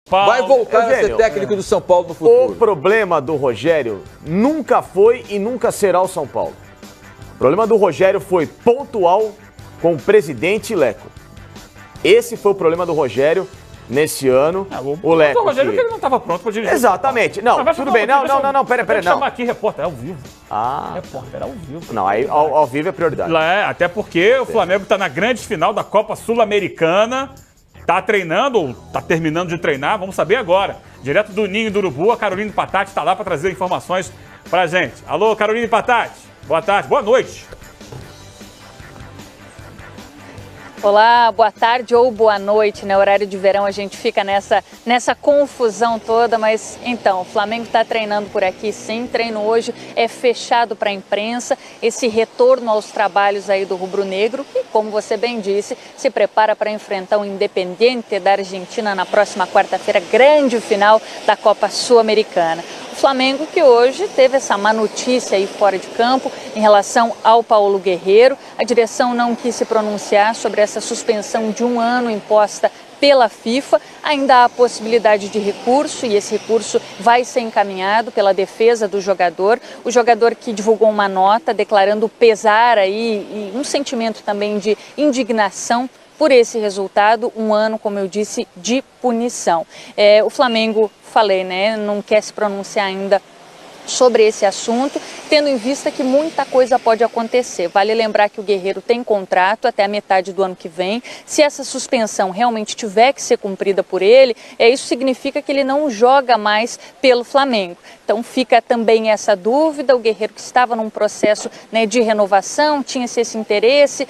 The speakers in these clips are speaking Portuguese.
vai voltar a ser técnico do São Paulo no futuro. O problema do Rogério nunca foi e nunca será o São Paulo. O problema do Rogério foi pontual com o presidente Leco. Esse foi o problema do Rogério nesse ano. O Leco. O Rogério que ele não estava pronto para dirigir. Exatamente. Não, tudo bem. Não, pera. Não. Chamar aqui repórter ao vivo. Ah. Repórter ao vivo. Não, aí ao vivo é prioridade. Até porque o Flamengo está na grande final da Copa Sul-Americana. Tá treinando, ou tá terminando de treinar, vamos saber agora. Direto do Ninho do Urubu, a Caroline Patati está lá para trazer informações pra gente. Alô, Caroline Patati. Boa tarde, boa noite. Olá, boa tarde ou boa noite, né? Horário de verão a gente fica nessa confusão toda, mas então, o Flamengo está treinando por aqui sim, treino hoje é fechado para a imprensa, esse retorno aos trabalhos aí do rubro-negro e, como você bem disse, se prepara para enfrentar o Independiente da Argentina na próxima quarta-feira, grande final da Copa Sul-Americana. Flamengo que hoje teve essa má notícia aí fora de campo em relação ao Paulo Guerreiro. A direção não quis se pronunciar sobre essa suspensão de 1 ano imposta pela FIFA. Ainda há a possibilidade de recurso e esse recurso vai ser encaminhado pela defesa do jogador. O jogador que divulgou uma nota declarando pesar aí e um sentimento também de indignação por esse resultado, 1 ano, como eu disse, de punição. O Flamengo, falei, né, não quer se pronunciar ainda sobre esse assunto, tendo em vista que muita coisa pode acontecer. Vale lembrar que o Guerreiro tem contrato até a metade do ano que vem. Se essa suspensão realmente tiver que ser cumprida por ele, isso significa que ele não joga mais pelo Flamengo. Então fica também essa dúvida, o Guerreiro que estava num processo, né, de renovação, tinha-se esse interesse,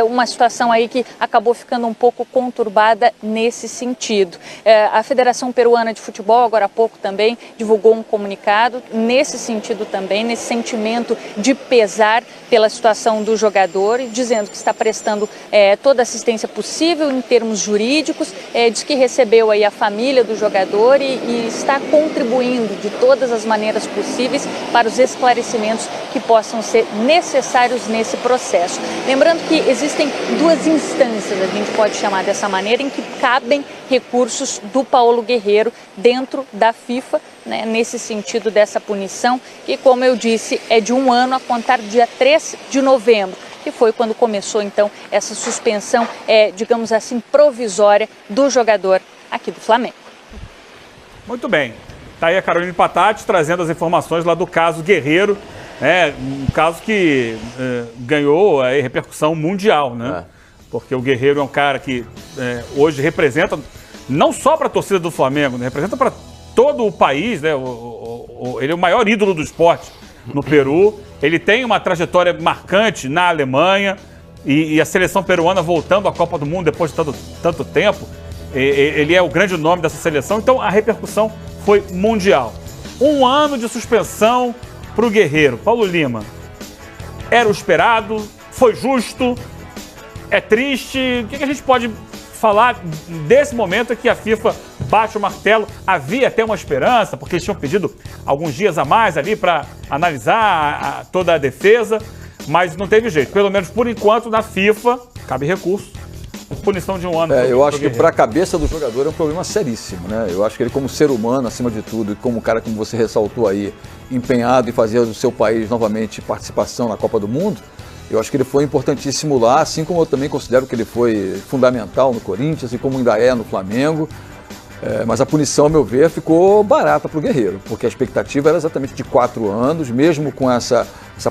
uma situação aí que acabou ficando um pouco conturbada nesse sentido. A Federação Peruana de Futebol, agora há pouco também, divulgou um comunicado nesse sentido também, nesse sentimento de pesar pela situação do jogador, dizendo que está prestando toda a assistência possível em termos jurídicos, diz que recebeu aí a família do jogador e está contribuindo de todas as maneiras possíveis para os esclarecimentos que possam ser necessários nesse processo. Lembrando que existem 2 instâncias, a gente pode chamar dessa maneira, em que cabem recursos do Paulo Guerreiro dentro da FIFA, né, nesse sentido dessa punição, que, como eu disse, é de 1 ano a contar dia 3 de novembro, que foi quando começou, então, essa suspensão, digamos assim, provisória do jogador aqui do Flamengo. Muito bem. Tá aí a Caroline Patati trazendo as informações lá do caso Guerreiro, né? Um caso que ganhou a repercussão mundial, né? Porque o Guerreiro é um cara que hoje representa, não só para a torcida do Flamengo, né? Representa para todo o país, né? Ele é o maior ídolo do esporte no Peru. Ele tem uma trajetória marcante na Alemanha e a seleção peruana voltando à Copa do Mundo depois de tanto tempo. Ele é o grande nome dessa seleção, então a repercussão foi mundial. 1 ano de suspensão para o Guerreiro. Paulo Lima, era o esperado? Foi justo? É triste? O que a gente pode falar desse momento que a FIFA bate o martelo? Havia até uma esperança, porque eles tinham pedido alguns dias a mais ali para analisar toda a defesa, mas não teve jeito. Pelo menos por enquanto, na FIFA, cabe recurso. Punição de 1 ano. Eu acho que para a cabeça do jogador é um problema seríssimo, né? Eu acho que ele, como ser humano, acima de tudo, e como cara, como você ressaltou aí, empenhado em fazer do seu país novamente participação na Copa do Mundo, eu acho que ele foi importantíssimo lá, assim como eu também considero que ele foi fundamental no Corinthians e como ainda é no Flamengo. Mas a punição, ao meu ver, ficou barata para o Guerreiro, porque a expectativa era exatamente de 4 anos, mesmo com essa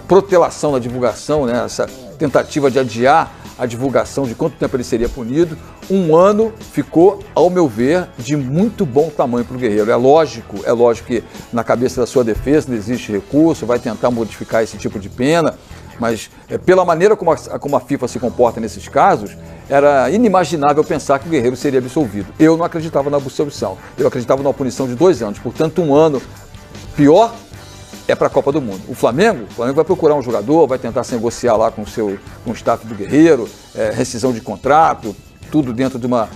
protelação da divulgação, né? Essa tentativa de adiar a divulgação de quanto tempo ele seria punido. 1 ano ficou, ao meu ver, de muito bom tamanho para o Guerreiro. É lógico que na cabeça da sua defesa não existe recurso, vai tentar modificar esse tipo de pena, mas pela maneira como a FIFA se comporta nesses casos, era inimaginável pensar que o Guerreiro seria absolvido. Eu não acreditava na absolvição, eu acreditava numa punição de 2 anos, portanto 1 ano pior é para a Copa do Mundo. O Flamengo vai procurar um jogador, vai tentar se negociar lá com o staff do Guerreiro, rescisão de contrato, tudo dentro de uma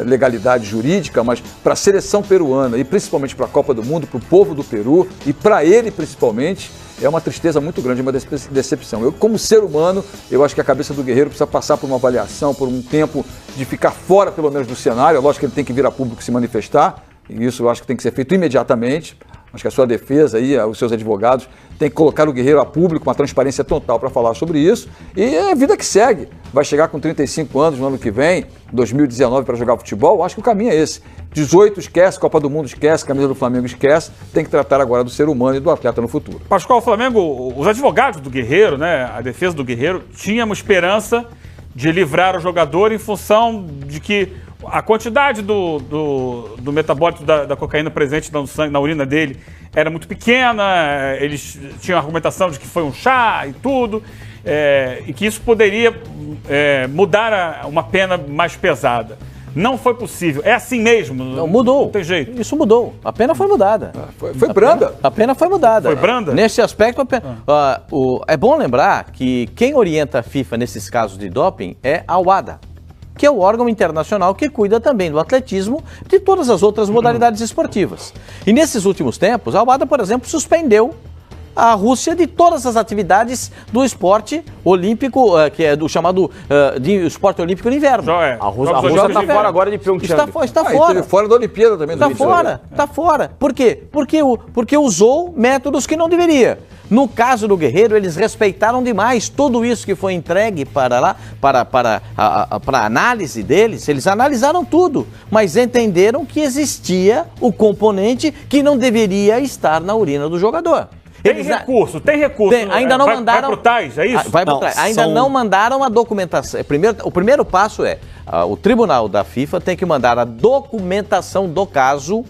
legalidade jurídica, mas para a seleção peruana e principalmente para a Copa do Mundo, para o povo do Peru e para ele principalmente, é uma tristeza muito grande, uma decepção. Eu, como ser humano, eu acho que a cabeça do Guerreiro precisa passar por uma avaliação, por um tempo de ficar fora pelo menos do cenário. É lógico que ele tem que vir a público se manifestar, e isso eu acho que tem que ser feito imediatamente. Acho que a sua defesa aí, os seus advogados, tem que colocar o Guerreiro a público, uma transparência total para falar sobre isso. E é a vida que segue. Vai chegar com 35 anos no ano que vem, 2019, para jogar futebol. Acho que o caminho é esse. 18 esquece, Copa do Mundo esquece, camisa do Flamengo esquece. Tem que tratar agora do ser humano e do atleta no futuro. Pascoal, o Flamengo, os advogados do Guerreiro, né, a defesa do Guerreiro, tínhamos esperança de livrar o jogador em função de que a quantidade do metabólito da cocaína presente no sangue, na urina dele era muito pequena, eles tinham a argumentação de que foi um chá e tudo, e que isso poderia mudar uma pena mais pesada. Não foi possível. É assim mesmo? Não, mudou. Não tem jeito. Isso mudou. A pena foi mudada. Foi branda. A pena foi mudada. Foi branda? Nesse aspecto, é bom lembrar que quem orienta a FIFA nesses casos de doping é a WADA, que é o órgão internacional que cuida também do atletismo e de todas as outras modalidades esportivas. E nesses últimos tempos, a WADA, por exemplo, suspendeu a Rússia de todas as atividades do esporte olímpico, que é do chamado de esporte olímpico de inverno. A Rússia está fora agora de Pyeongchang. Está fora. Fora da Olimpíada também. Está fora. Por quê? Porque usou métodos que não deveria. No caso do Guerreiro, eles respeitaram demais tudo isso que foi entregue para lá, para a análise deles. Eles analisaram tudo, mas entenderam que existia o componente que não deveria estar na urina do jogador. Tem recurso. Ainda não mandaram. Vai pro TAS, é isso? Vai pro TAS. Ainda não mandaram a documentação. O primeiro passo é, o tribunal da FIFA tem que mandar a documentação do caso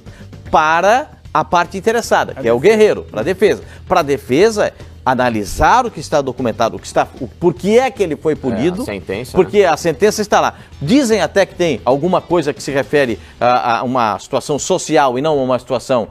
para a parte interessada, que é o Guerreiro, para a defesa. Para a defesa, analisar o que está documentado, por que é que ele foi punido, a sentença, porque a sentença está lá. Dizem até que tem alguma coisa que se refere a uma situação social e não a uma situação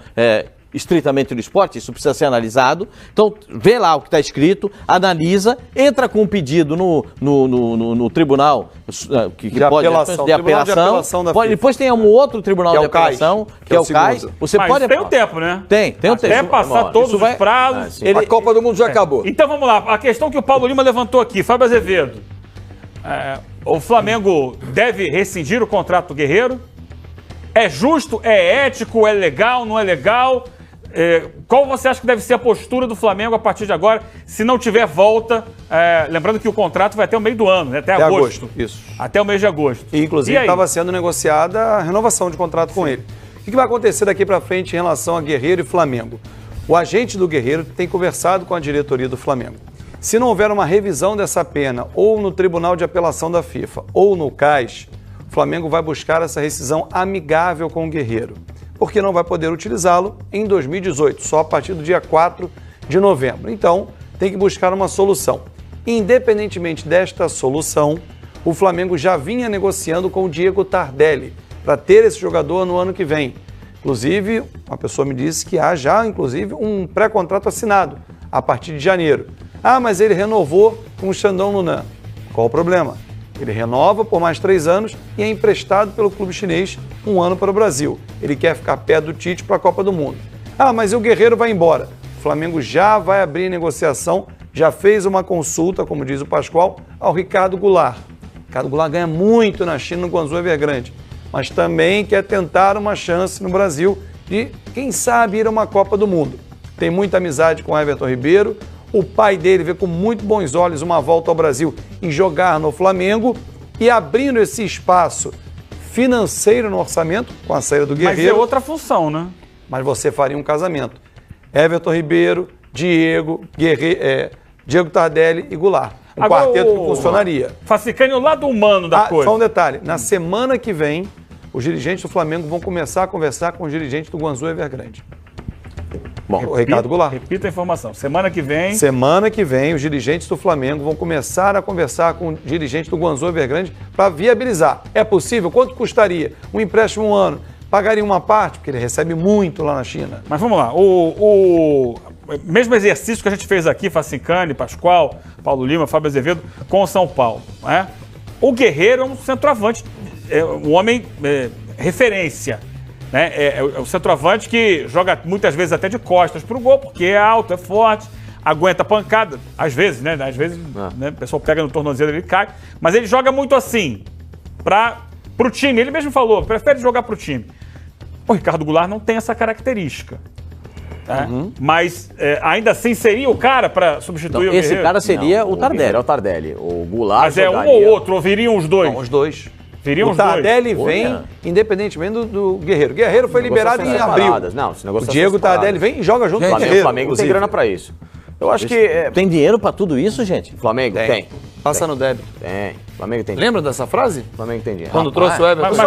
estritamente do esporte, isso precisa ser analisado. Então, vê lá o que está escrito, analisa, entra com um pedido no tribunal de apelação da FIFA. Depois tem um outro tribunal de apelação, que é o CAIS. Você pode... tem um tempo, né? Tem um tempo. Até passar todos os prazos. A Copa do Mundo já acabou. Então vamos lá, a questão que o Paulo Lima levantou aqui, Fábio Azevedo. O Flamengo deve rescindir o contrato do Guerreiro? É justo? É ético? É legal? Não é legal? Qual você acha que deve ser a postura do Flamengo a partir de agora, se não tiver volta? Lembrando que o contrato vai até o meio do ano, né? Até agosto. Isso. Até o mês de agosto. E, inclusive, estava sendo negociada a renovação de contrato com ele. O que vai acontecer daqui para frente em relação a Guerreiro e Flamengo? O agente do Guerreiro tem conversado com a diretoria do Flamengo. Se não houver uma revisão dessa pena, ou no Tribunal de Apelação da FIFA, ou no CAIS, o Flamengo vai buscar essa rescisão amigável com o Guerreiro, porque não vai poder utilizá-lo em 2018, só a partir do dia 4 de novembro. Então, tem que buscar uma solução. Independentemente desta solução, o Flamengo já vinha negociando com o Diego Tardelli para ter esse jogador no ano que vem. Inclusive, uma pessoa me disse que há já, inclusive, um pré-contrato assinado a partir de janeiro. Mas ele renovou com o Shandong Luneng. Qual o problema? Ele renova por mais 3 anos e é emprestado pelo clube chinês 1 ano para o Brasil. Ele quer ficar perto do Tite para a Copa do Mundo. Mas o Guerreiro vai embora. O Flamengo já vai abrir negociação, já fez uma consulta, como diz o Pascoal, ao Ricardo Goulart. Ricardo Goulart ganha muito na China, no Guangzhou Evergrande, mas também quer tentar uma chance no Brasil de, quem sabe, ir a uma Copa do Mundo. Tem muita amizade com o Everton Ribeiro. O pai dele vê com muito bons olhos uma volta ao Brasil e jogar no Flamengo, e abrindo esse espaço financeiro no orçamento com a saída do Guerreiro. Mas é outra função, né? Mas você faria um casamento. Everton Ribeiro, Diego Tardelli e Goulart. Quarteto que funcionaria. Facicane, o lado humano da coisa. Só um detalhe. Na semana que vem, os dirigentes do Flamengo vão começar a conversar com os dirigentes do Guangzhou Evergrande. Bom, o Ricardo Goulart. Repita a informação. Semana que vem, os dirigentes do Flamengo vão começar a conversar com o dirigente do Guangzhou Evergrande para viabilizar. É possível? Quanto custaria? Um empréstimo 1 ano? Pagaria uma parte? Porque ele recebe muito lá na China. Mas vamos lá. O mesmo exercício que a gente fez aqui, Facicane, Pascoal, Paulo Lima, Fábio Azevedo, com o São Paulo. Né? O Guerreiro é um centroavante, um homem referência. Né? É o centroavante que joga muitas vezes até de costas para o gol, porque é alto, é forte, aguenta pancada. Às vezes, né? Às vezes né? O pessoal pega no tornozelo e ele cai. Mas ele joga muito assim, pro time. Ele mesmo falou, prefere jogar pro time. O Ricardo Goulart não tem essa característica. Mas ainda assim seria o cara para substituir o Guerreiro? Esse cara seria o Tardelli. É o Tardelli. O Goulart Mas é um jogaria... ou outro, ou viriam os dois? Não, os dois. Viriam O os dois? Tardelli vem, independentemente do Guerreiro. O Guerreiro foi liberado em abril. Não, O Diego Tardelli vem e joga junto com o O Guerreiro. Flamengo tem grana pra isso. Eu acho que... Tem dinheiro pra tudo isso, gente? Flamengo tem. Passa no débito. Tem. Flamengo tem. Lembra dessa frase? Flamengo tem dinheiro. Quando trouxe o Everton. Mas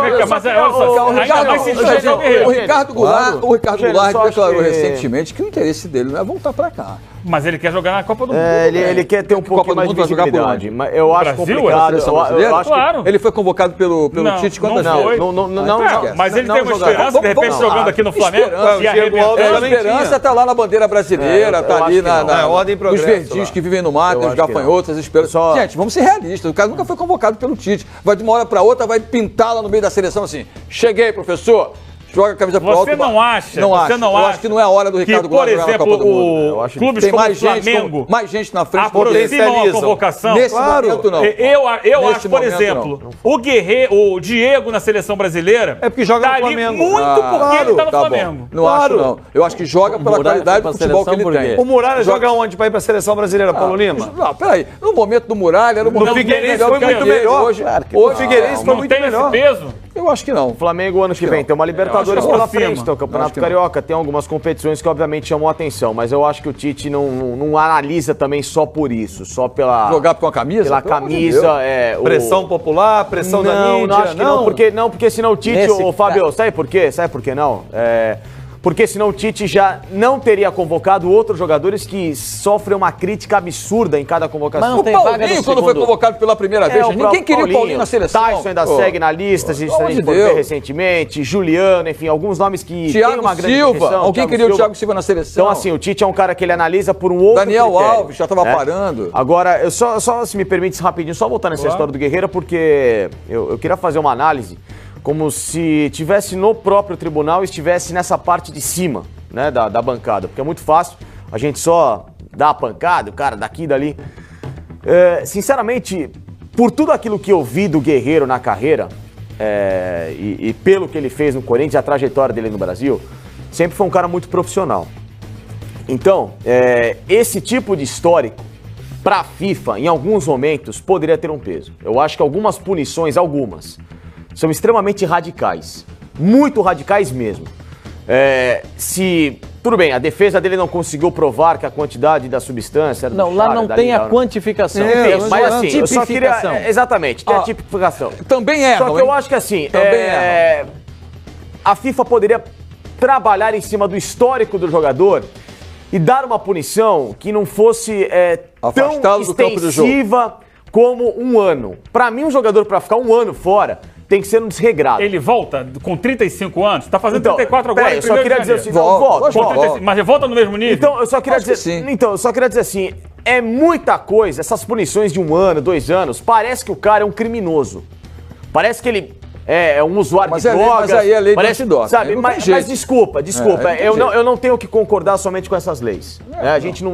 olha só, ainda mais se tiver o Guerreiro. O Ricardo Goulart só acho declarou que- recentemente que o interesse dele não é voltar pra cá. Mas ele quer jogar na Copa do Mundo. Ele quer ter um Copa pouquinho do mais de Mundo vai jogar por visibilidade. onde? Mas eu acho Brasil, complicado. seleção Eu brasileira? acho que... Claro. Ele foi convocado pelo Não, Tite não quantas foi. vezes? Não, É, mas ele não tem uma jogar. esperança, de repente, Vamos- jogando aqui no Flamengo. esperança. E O Diego Alves A também esperança tinha. está lá na bandeira brasileira, eu tá acho ali que não. É, ordem e os progresso verdinhos lá. que vivem no mato, Eu os acho que gafanhotos, as esperanças. Só- Gente, vamos ser realistas. O cara nunca foi convocado pelo Tite. Vai de uma hora para outra, vai pintar lá no meio da seleção assim. Cheguei, professor. Joga a camisa pro alto. Você não acha? Não Você acho. não Eu acha acho que não é a hora do Ricardo que, por Goulart jogar na exemplo, Copa do Mundo. o acho que clubes Tem como o mais gente, Flamengo mais gente na frente. aproximam a potencializam. convocação? Nesse momento, não. Eu Nesse acho, por momento, exemplo, o Diego na seleção brasileira É porque joga tá no ali Flamengo. muito porque ele tá no Tá Flamengo. bom. Não acho, não. Eu acho que joga pela Muralha qualidade foi do pra futebol que ele seleção tem. por O Muralha joga onde pra ir pra seleção brasileira, Paulo Lima? Não, peraí. No momento do Muralha, era um momento Figueirense melhor foi do que muito aquele. melhor. Hoje, Claro que hoje o Figueirense foi Não muito tem melhor. esse peso? eu acho que não. O Flamengo, ano que vem, tem uma Libertadores acho que pela acima. frente, tem o Campeonato Acho que não. Carioca, tem algumas competições que obviamente chamam a atenção, mas eu acho que o Tite não analisa também só por isso, só pela... Jogar com a camisa? Pela Pelo amor de camisa, Deus. Pressão popular, pressão da mídia. Não, acho que não, porque senão o Tite, Nesse ô Fábio, sabe por quê? Sabe por que não? Porque senão o Tite já não teria convocado outros jogadores que sofrem uma crítica absurda em cada convocação. Mas não O tem vaga no Paulinho, quando foi segundo. convocado pela primeira vez, o ninguém próprio queria o Paulinho na seleção. Tyson ainda Pô, segue na lista, se pelo a amor gente de for ver Deus. recentemente, Juliano, enfim, alguns nomes que têm Thiago uma grande Silva. rejeição, Alguém queria o Thiago Silva na seleção. Então, assim, o Tite é um cara que ele analisa por um outro Daniel critério, Alves já estava né? parando. Agora, eu só se me permite rapidinho, só voltar nessa história do Guerreiro, porque eu queria fazer uma análise como se tivesse no próprio tribunal e estivesse nessa parte de cima, né, da bancada. Porque é muito fácil a gente só dar a pancada, o cara daqui e dali. Sinceramente, por tudo aquilo que eu vi do Guerreiro na carreira, e pelo que ele fez no Corinthians, a trajetória dele no Brasil, sempre foi um cara muito profissional. Então, esse tipo de histórico, para a FIFA, em alguns momentos, poderia ter um peso. Eu acho que algumas punições, são extremamente radicais. Muito radicais mesmo. Tudo bem, a defesa dele não conseguiu provar que a quantidade da substância era do Não, lá Chara, não dali, tem a lá. quantificação. Mas assim, eu só queria... tipificação. Exatamente, tem a tipificação. Também erram, Só que eu hein? acho que assim, Também erram. a FIFA poderia trabalhar em cima do histórico do jogador e dar uma punição que não fosse tão Afastá-lo do campo do jogo. extensiva como um ano. Pra mim, um jogador pra ficar um ano fora tem que ser um desregrado. Ele volta com 35 anos? Tá fazendo Então, 34 agora. peraí, em eu só 1º queria de dizer janeiro. assim, não, Volta, volta, lógico que volta. volta. Mas ele volta no mesmo nível? Então, eu só queria Acho que dizer, sim. então, eu só queria dizer assim, é muita coisa, essas punições de 1 ano, 2 anos, parece que o cara é um criminoso. Parece que ele é um usuário Mas de é lei- drogas. mas aí é lei do parece, antidoping, sabe? aí não Mas, tem jeito. mas desculpa, aí não tem eu não tenho que concordar somente com essas leis. A gente não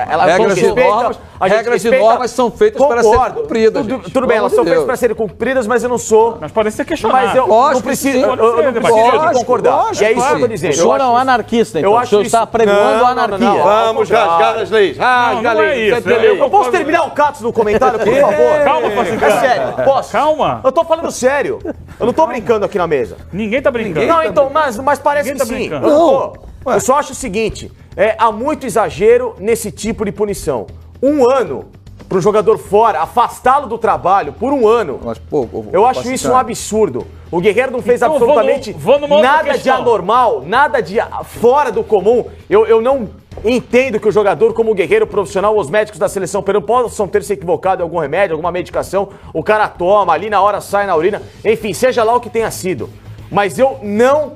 ela Regras e respeita- normas- a gente regras e respeita- normas são feitas para serem Concordo. cumpridas, Tudo, gente. tudo bem, Pelo elas amor são de feitas Deus. para serem cumpridas, mas eu não sou... Mas podem ser questionados. Mas eu Lógico não que preciso, sim. eu não preciso Lógico, concordar. lógico, E é isso que eu tô lógico. dizendo. O senhor é um anarquista, então. eu O acho senhor isso- está pregoando Não, a não, não, anarquia. não. Vamos rasgar as leis. Rasga a não é lei. isso, Você entendeu? Eu posso terminar o Catos no comentário, por favor? Calma, Franciscano. É sério, posso? Calma. Eu tô falando sério. Eu não tô brincando aqui na mesa. Ninguém tá brincando. Não, então, mas parece Ninguém que tá sim. brincando. Eu não tô. Eu só acho o seguinte, há muito exagero nesse tipo de punição. 1 ano para um jogador fora, afastá-lo do trabalho por 1 ano. Mas, pô, Eu acho isso um absurdo. O Guerreiro não fez Então, absolutamente vou numa outra nada de questão. anormal, nada de fora do comum. Eu não entendo que o jogador, como o Guerreiro profissional, os médicos da seleção peruana possam ter se equivocado em algum remédio, alguma medicação. O cara toma, ali na hora sai na urina. Enfim, seja lá o que tenha sido. Mas eu não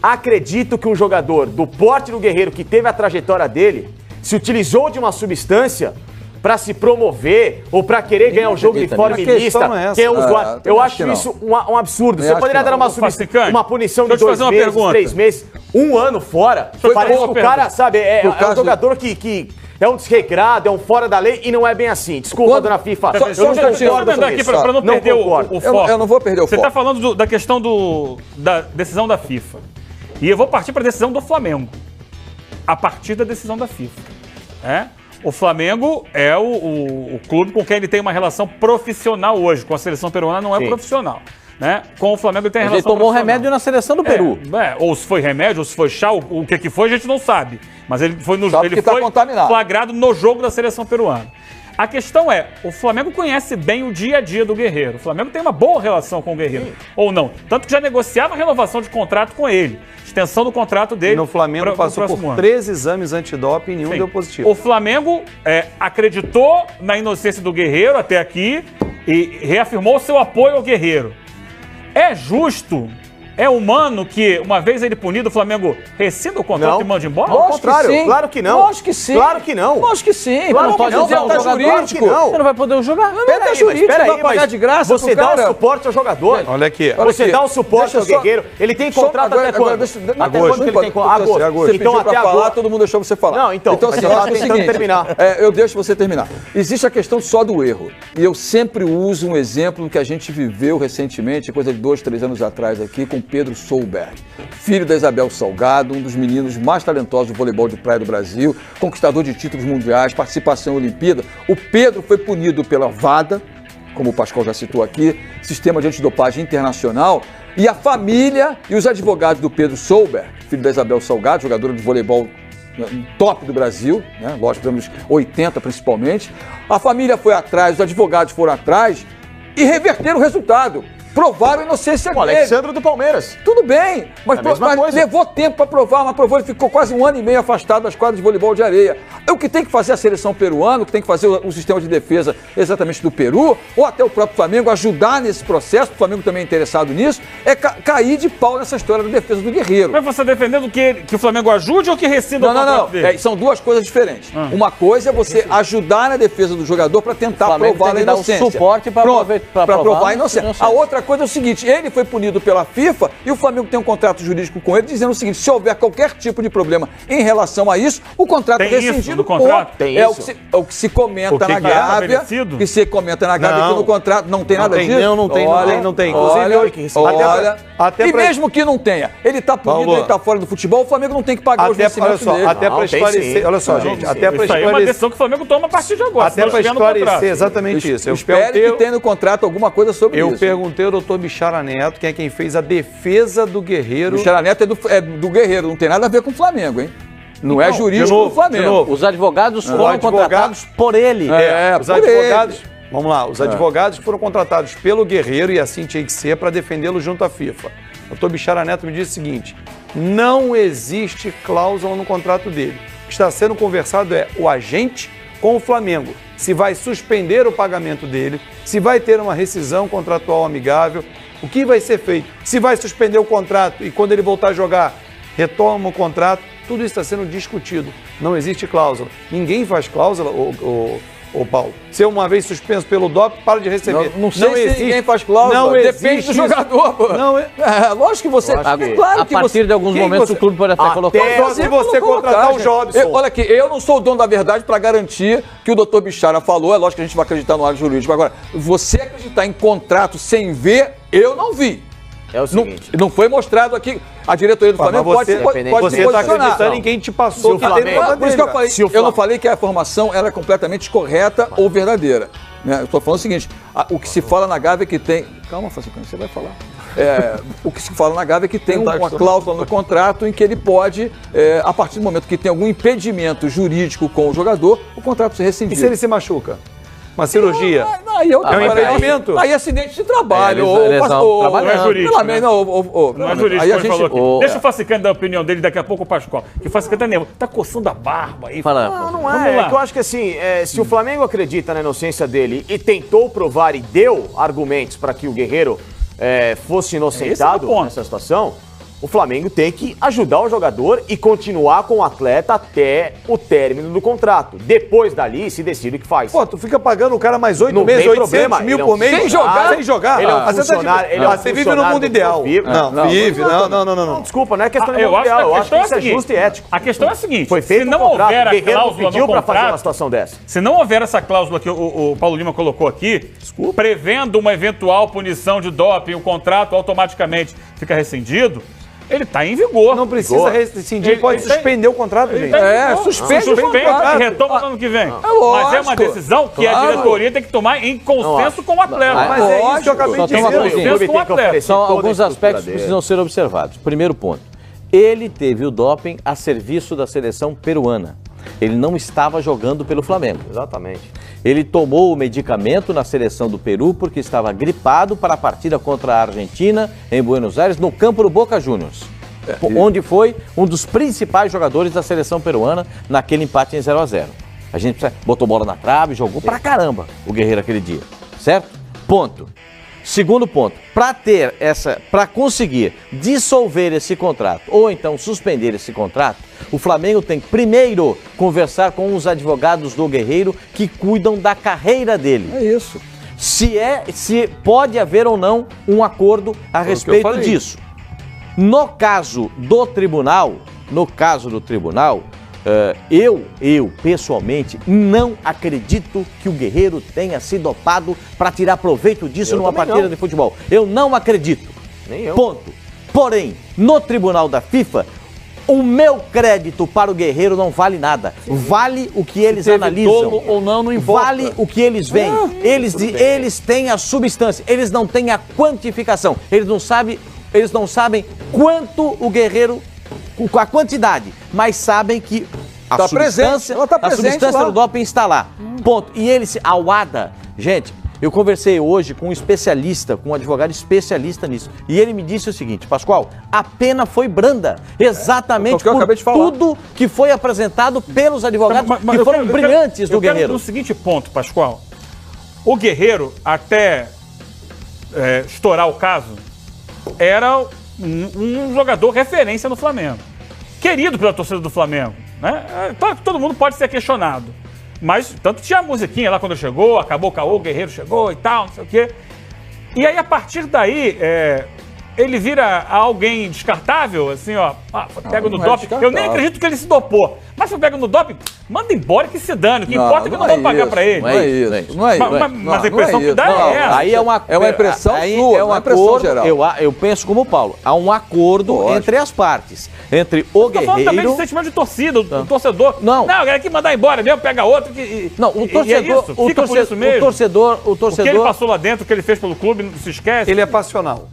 acredito que um jogador do porte do Guerreiro, que teve a trajetória dele, se utilizou de uma substância para se promover ou para querer ganhar o jogo de acredita forma nisso. A questão ilícita. não é essa. Que é usuário. eu Eu acho acho que não. isso um absurdo. Eu Você acho poderia que dar não. uma, Fabricante, uma punição de deixa eu te 2 fazer uma meses, pergunta. 3 meses, 1 ano fora. Foi Parece boa que o cara, pergunta. sabe, é No um caso- jogador que é um desregrado, é um fora da lei e não é bem assim. Desculpa, Quando- dona FIFA. Só- eu só não um instantinho. Deixa eu concordo tentar com aqui isso. para não Não perder concordo. o foco. Eu não vou perder o Você foco. está falando da questão da FIFA. E eu vou partir para a decisão do Flamengo. A partir da decisão da FIFA. O Flamengo é o clube com quem ele tem uma relação profissional hoje. Com a seleção peruana não é profissional. Com o Flamengo ele tem relação Ele tomou remédio na seleção do Peru. Ou se foi remédio, ou se foi chá, o que foi a gente não sabe. Mas ele foi, contaminado. Flagrado no jogo da seleção peruana. A questão é, o Flamengo conhece bem o dia a dia do Guerreiro. O Flamengo tem uma boa relação com o Guerreiro. Ou não. Tanto que já negociava a renovação de contrato com ele. Extensão do contrato dele. E no Flamengo passou por 3 exames antidoping e nenhum deu positivo. O Flamengo acreditou na inocência do Guerreiro até aqui e reafirmou seu apoio ao Guerreiro. É justo, é humano que, uma vez ele punido, o Flamengo rescinda o contrato e manda embora? Ao contrário, claro que não. Lógico que sim. Claro que não. Lógico que sim. Claro não que pode não. dizer ao Tá jogador, jurídico. você não vai poder jogar. Peraí, jurídico, você vai pagar de graça você pro dá cara. o suporte ao jogador. Olha aqui. Você dá o suporte ao Guerreiro. Ele tem contrato até quando? Até quando que ele tem contrato? Você pediu pra falar, todo mundo deixou você falar. Não, então assim, eu acho o seguinte, terminar. Eu deixo você terminar. Existe a questão só do erro. E eu sempre uso um exemplo que a gente viveu recentemente, coisa de 2, 3 anos atrás aqui, com Pedro Solberg, filho da Isabel Salgado, um dos meninos mais talentosos do voleibol de praia do Brasil, conquistador de títulos mundiais, participação em Olimpíada. O Pedro foi punido pela VADA, como o Pascoal já citou aqui, Sistema de Antidopagem Internacional, e a família e os advogados do Pedro Solberg, filho da Isabel Salgado, jogadora de voleibol top do Brasil, lógico, anos 80 principalmente, a família foi atrás, os advogados foram atrás e reverteram o resultado. Provaram a inocência dele. O Alexandre do Palmeiras. Tudo bem, mas levou tempo para provar, mas provou, ele ficou quase 1 ano e meio afastado das quadras de voleibol de areia. O que tem que fazer a seleção peruana, o que tem que fazer o sistema de defesa exatamente do Peru, ou até o próprio Flamengo, ajudar nesse processo, o Flamengo também é interessado nisso, é cair de pau nessa história da defesa do Guerreiro. Mas você defendendo que o Flamengo ajude ou que rescinda o contrato dele? São duas coisas diferentes. Uma coisa é você ajudar na defesa do jogador para tentar provar a inocência. Um suporte para provar a inocência. A outra coisa é o seguinte, ele foi punido pela FIFA e o Flamengo tem um contrato jurídico com ele dizendo o seguinte, se houver qualquer tipo de problema em relação a isso, o contrato é rescindido. No contrato? É o que se comenta na Gávea, que se comenta na Gávea que no contrato não tem nada disso. Não tem. E mesmo que não tenha, ele está punido, ele está fora do futebol, o Flamengo não tem que pagar os vencimentos dele. Até para esclarecer, olha só, gente, até para esclarecer. Isso aí é uma decisão que o Flamengo toma a partir de agora. Até para esclarecer exatamente isso. Eu espero que tenha no contrato alguma coisa sobre isso. Eu perguntei ao doutor Bichara Neto, que é quem fez a defesa do Guerreiro. Bichara Neto é do Guerreiro, não tem nada a ver com o Flamengo, hein? Não é jurídico do Flamengo. Os advogados foram contratados por ele. Os advogados. Vamos lá, os advogados foram contratados pelo Guerreiro e assim tinha que ser para defendê-lo junto à FIFA. O doutor Bichara Neto me disse o seguinte: não existe cláusula no contrato dele. O que está sendo conversado é o agente com o Flamengo. Se vai suspender o pagamento dele, se vai ter uma rescisão contratual amigável, o que vai ser feito? Se vai suspender o contrato e quando ele voltar a jogar, retoma o contrato, tudo isso está sendo discutido. Não existe cláusula. Ninguém faz cláusula, Paulo. Se é uma vez suspenso pelo DOP, para de receber. Não sei se ninguém faz cláusula. Depende do jogador. Lógico que você... Claro que a partir de alguns momentos o clube pode até colocar. Só se você contratar o Jobson. Olha aqui, eu não sou o dono da verdade para garantir que o doutor Bichara falou. É lógico que a gente vai acreditar no área jurídico. Agora, você acreditar em contrato sem ver, eu não vi. É o seguinte. Não foi mostrado aqui. A diretoria do Flamengo pode se posicionar. Você está acreditando em quem te passou o Flamengo. Por isso que eu falei. Eu não falei que a informação era completamente correta ou verdadeira. Eu estou falando o seguinte: o que se fala na Gávea é que tem. Calma, Francisco, você vai falar. O que se fala na Gávea é que tem uma cláusula no contrato em que ele pode, a partir do momento que tem algum impedimento jurídico com o jogador, o contrato ser rescindido. E se ele se machuca? Uma cirurgia? Aí é um impedimento. Aí é acidente de trabalho. Não é jurídico. Não é jurídico, aí a gente... falou aqui. Deixa o Facicante dar a opinião dele daqui a pouco, o Pascoal. Que o Facicante tá coçando a barba aí. Não é. É que eu acho que assim, se o Flamengo acredita na inocência dele e tentou provar e deu argumentos para que o Guerreiro fosse inocentado nessa situação, o Flamengo tem que ajudar o jogador e continuar com o atleta até o término do contrato. Depois dali, se decide o que faz. Pô, tu fica pagando o cara mais 8 meses, 800 mil por mês? Sem jogar. Ele é um funcionário. Você vive no mundo ideal. Não, vive. Não. Desculpa, não é questão de mundo ideal. Eu acho que isso é justo e ético. A questão é a seguinte: foi feito se não houver a cláusula no contrato, fazer uma situação dessa. Se não houver essa cláusula que o Paulo Lima colocou aqui, prevendo uma eventual punição de doping, o contrato automaticamente fica rescindido. Ele está em vigor. Não precisa rescindir, pode suspender o contrato, gente. Suspende e retoma no ano que vem. Mas é uma decisão que a diretoria tem que tomar em consenso com o atleta. Mas é isso que eu acabei de dizer. São alguns aspectos que precisam ser observados. Primeiro ponto, ele teve o doping a serviço da seleção peruana. Ele não estava jogando pelo Flamengo. Exatamente. Ele tomou o medicamento na seleção do Peru porque estava gripado para a partida contra a Argentina em Buenos Aires, no campo do Boca Juniors, onde foi um dos principais jogadores da seleção peruana naquele empate em 0-0. A gente botou bola na trave, jogou pra caramba o Guerreiro aquele dia, certo? Ponto. Segundo ponto, para conseguir dissolver esse contrato ou então suspender esse contrato, o Flamengo tem que primeiro conversar com os advogados do Guerreiro que cuidam da carreira dele. É isso. Se pode haver ou não um acordo a respeito disso. No caso do tribunal, eu pessoalmente não acredito que o Guerreiro tenha se dopado para tirar proveito disso numa partida de futebol. Eu não acredito. Nem eu. Ponto. Porém, no tribunal da FIFA, o meu crédito para o Guerreiro não vale nada. Vale o que eles analisam. Tolo ou não importa. Vale o que eles veem. Eles têm a substância, eles não têm a quantificação. Eles não sabem quanto o Guerreiro, com a quantidade, mas sabem que a substância do doping está lá. Ponto. E a WADA, gente, eu conversei hoje com um especialista, com um advogado especialista nisso, e ele me disse o seguinte: Pascoal, a pena foi branda, exatamente por tudo que foi apresentado pelos advogados que foram brilhantes do Guerreiro. No seguinte ponto, Pascoal, o Guerreiro, até estourar o caso, era um jogador referência no Flamengo. Querido pela torcida do Flamengo, né? Todo mundo pode ser questionado. Mas tanto tinha a musiquinha lá quando chegou, acabou o caô, o Guerreiro chegou e tal, não sei o quê. E aí, a partir daí, ele vira alguém descartável, assim, ó, pega no doping. Eu nem acredito que ele se dopou. Mas se eu pego no doping, manda embora que se dane. O que importa é que eu não vou pagar pra ele. Mas a impressão que dá é essa. Aí é uma impressão sua, é uma impressão geral. Eu penso como o Paulo. Há um acordo entre as partes. Entre o Guerreiro... Eu tô falando também de sentimento de torcida, o torcedor. Não, ele quer mandar embora mesmo, pega outro. Não, o torcedor... Fica por isso mesmo. O torcedor... O que ele passou lá dentro, o que ele fez pelo clube, não se esquece. Ele é passional.